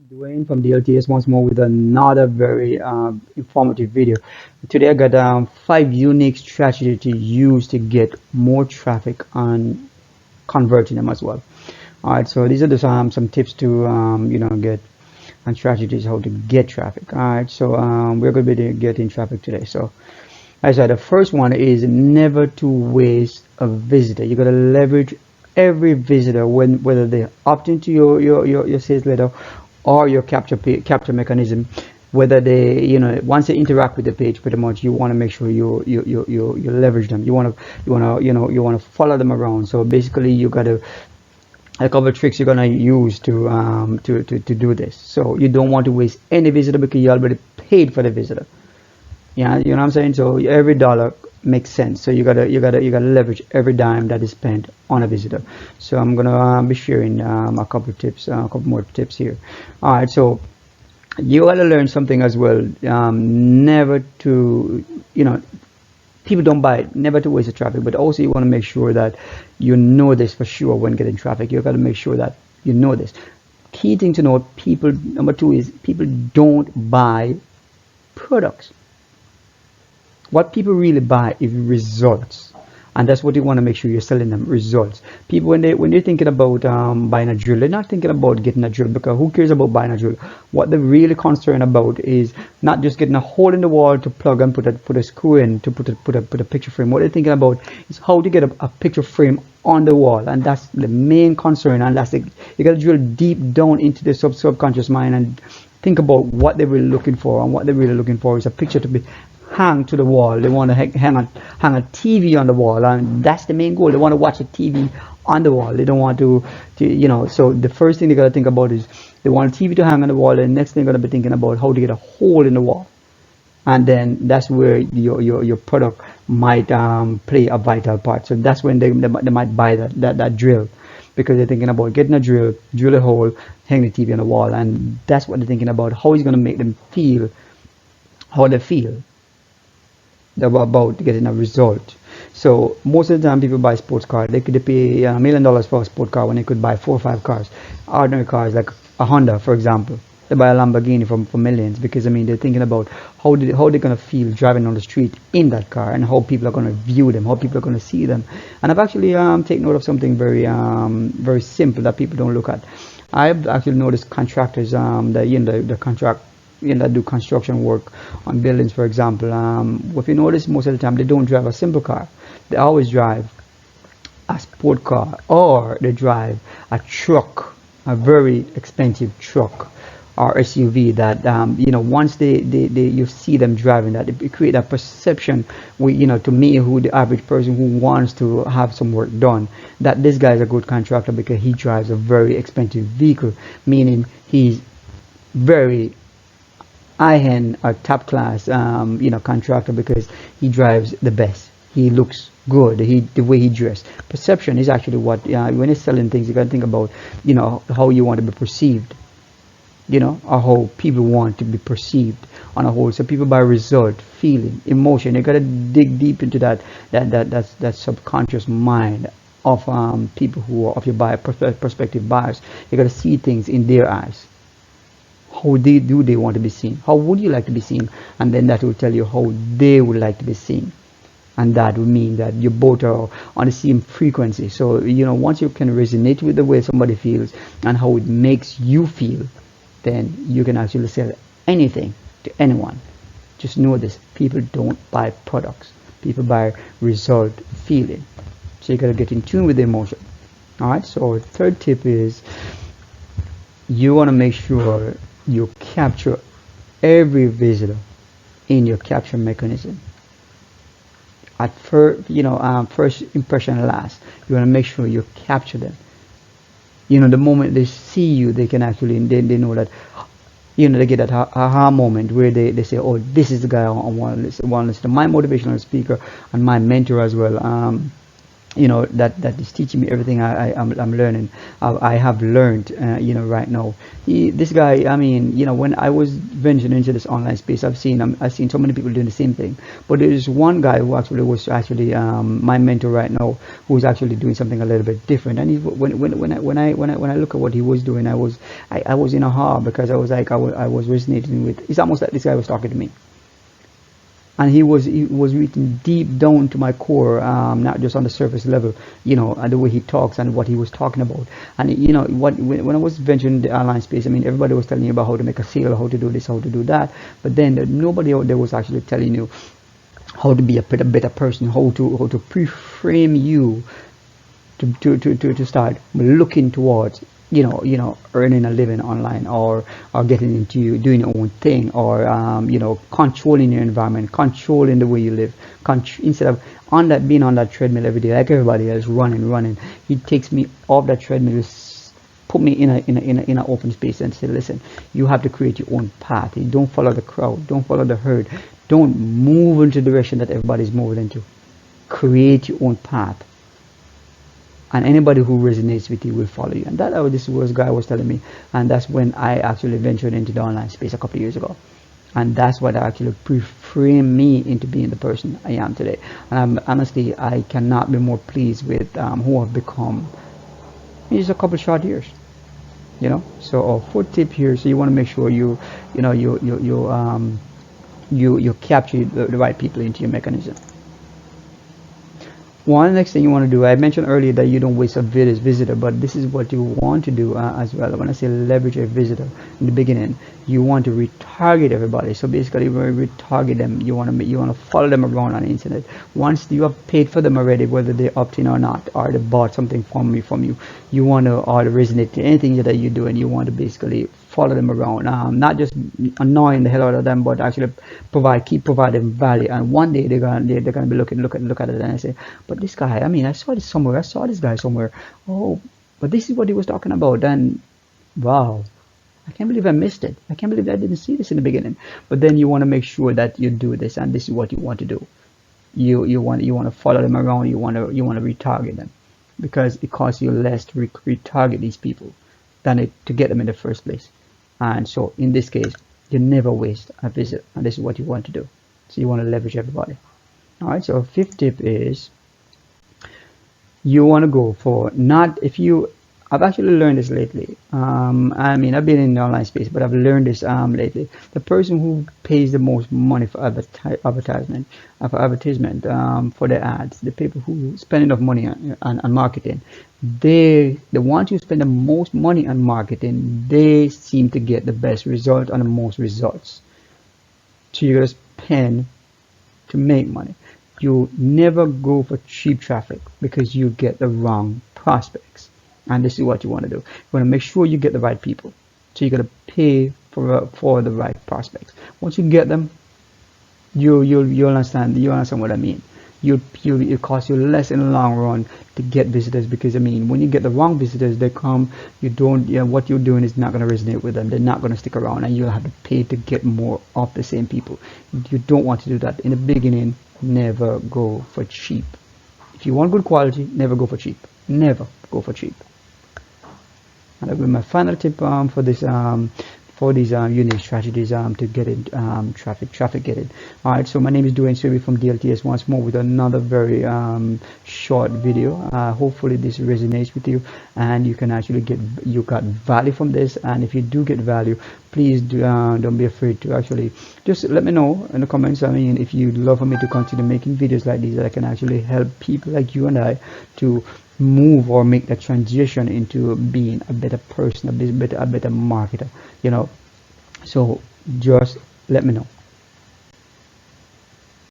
Dwayne from DLTS once more with another very informative video. Today I got 5 unique strategies to use to get more traffic and converting them as well. All right, so these are the, some tips to get and strategies how to get traffic. All right, so we're going to be getting traffic today. So as I said, the first one is never to waste a visitor. You got to leverage every visitor whether they opt into your sales letter or your capture mechanism. Whether they once they interact with the page, pretty much you want to make sure you leverage them. You want to follow them around. So basically, you got to a couple of tricks you're gonna use to do this. So you don't want to waste any visitor because you already paid for the visitor. Yeah, you know what I'm saying? So every dollar makes sense. So you gotta leverage every dime that is spent on a visitor. So I'm gonna be sharing a couple of tips, a couple more tips here. All right, so you gotta learn something as well. Never to, people don't buy it, never to waste the traffic, but also you want to make sure that you know this for sure when getting traffic. You got to make sure that you know this. Key thing to note, people, number two is people don't buy products. What people really buy is results, and that's what you want to make sure you're selling them, results. People, when they're thinking about buying a drill, they're not thinking about getting a drill, because who cares about buying a drill? What they're really concerned about is not just getting a hole in the wall to plug and put a screw in to put a picture frame. What they're thinking about is how to get a picture frame on the wall, and that's the main concern. And that's you got to drill deep down into the subconscious mind and think about what they're really looking for. And what they're really looking for is a picture to be hang to the wall. They want to hang a TV on the wall, and that's the main goal. They want to watch a TV on the wall. They don't want to. So the first thing they got to think about is they want a TV to hang on the wall, and the next thing they're going to be thinking about how to get a hole in the wall. And then that's where your product might play a vital part. So that's when they might buy that drill, because they're thinking about getting a drill a hole, hang the TV on the wall, and that's what they're thinking about, how it's going to make them feel, how they feel about getting a result. So most of the time people buy sports car, they could pay $1 million for a sport car when they could buy 4 or 5 cars, ordinary cars like a Honda, for example. They buy a Lamborghini for millions, because I mean they're thinking about how they're gonna feel driving on the street in that car, and how people are gonna view them, how people are gonna see them. And I've actually taken note of something very simple that people don't look at. I've actually noticed contractors that the contract that do construction work on buildings, for example. If you notice, most of the time they don't drive a simple car. They always drive a sport car, or they drive a truck, a very expensive truck or SUV that once they you see them driving that, it create a perception to me, who the average person who wants to have some work done, that this guy is a good contractor because he drives a very expensive vehicle, meaning he's very high-end or top-class contractor, because he drives the best, he looks good, the way he dressed. Perception is actually what, when you're selling things, you got to think about how you want to be perceived, or how people want to be perceived on a whole. So people buy result, feeling, emotion. You got to dig deep into that subconscious mind of people who are of your prospective buyers. You got to see things in their eyes. How they want to be seen? How would you like to be seen? And then that will tell you how they would like to be seen, and that would mean that you both are on the same frequency. So once you can resonate with the way somebody feels and how it makes you feel, then you can actually sell anything to anyone. Just know this: people don't buy products, people buy result, feeling. So you got to get in tune with the emotion. All right, so third tip is you want to make sure you capture every visitor in your capture mechanism. At first, first impression last. You want to make sure you capture them. The moment they see you, they can actually, they know that, they get that aha moment where they say, oh, this is the guy I want to listen to. My motivational speaker and my mentor as well. that is teaching me everything I'm learning. I have learned, right now. This guy, I mean, when I was venturing into this online space, I've seen so many people doing the same thing. But there's one guy who actually was actually my mentor right now, who's actually doing something a little bit different. And when I look at what he was doing, I was in a awe, because I was like, I was resonating with. It's almost like this guy was talking to me, and he was reaching deep down to my core, not just on the surface level, and the way he talks and what he was talking about. And when I was venturing the online space, I mean, everybody was telling you about how to make a sale, how to do this, how to do that, but then nobody out there was actually telling you how to be a better person, how to pre-frame you to start looking towards, earning a living online, or getting into doing your own thing, or controlling your environment, controlling the way you live, instead of on that being on that treadmill every day like everybody else, running. He takes me off that treadmill, put me in an open space, and say, listen, you have to create your own path. You don't follow the crowd, don't follow the herd, don't move into the direction that everybody's moving into. Create your own path, and anybody who resonates with you will follow you. And this was guy was telling me, and that's when I actually ventured into the online space a couple of years ago, and that's what actually pre-framed me into being the person I am today. And honestly, I cannot be more pleased with who I've become in just a couple short years. So a foot tip here. So you want to make sure you capture the right people into your mechanism. One next thing you want to do, I mentioned earlier that you don't waste a visitor, but this is what you want to do as well. When I say leverage a visitor in the beginning, you want to retarget everybody. So basically, when you retarget them, you want to follow them around on the internet. Once you have paid for them already, whether they opt in or not, or they bought something from you, you want to, or resonate to anything that you do, and you want to basically follow them around, not just annoying the hell out of them, but actually keep providing value. And one day they're gonna be look at it, and I say, but this guy, I mean, I saw this guy somewhere. Oh, but this is what he was talking about. And wow, I can't believe I missed it. I can't believe I didn't see this in the beginning. But then you want to make sure that you do this, and this is what you want to do. You want to follow them around. You want to retarget them, because it costs you less to retarget these people than to get them in the first place. And so in this case, you never waste a visit, and this is what you want to do. So you want to leverage everybody. All right, so fifth tip is, you want to go for, not if you, I've actually learned this lately. I mean, I've been in the online space, but I've learned this lately. The person who pays the most money for advertisement, for their ads, the people who spend enough money on marketing, the ones who spend the most money on marketing, they seem to get the best result and the most results. So you gotta spend to make money. You never go for cheap traffic, because you get the wrong prospects. And this is what you want to do. You want to make sure you get the right people. So you got to pay for the right prospects. Once you get them, you'll understand what I mean. It costs you less in the long run to get visitors, because I mean, when you get the wrong visitors, they come, what you're doing is not going to resonate with them. They're not going to stick around, and you'll have to pay to get more of the same people. You don't want to do that in the beginning. Never go for cheap. If you want good quality, never go for cheap. Never go for cheap. And that will be my final tip for this for these unique strategies to get it traffic getting. All right, so my name is Dwayne Swaby from DLTS once more with another very short video. Hopefully this resonates with you, and you can actually got value from this. And if you do get value, please don't be afraid to actually just let me know in the comments. I mean, if you'd love for me to continue making videos like these that I can actually help people like you and I to move or make that transition into being a better person, a better marketer, so just let me know.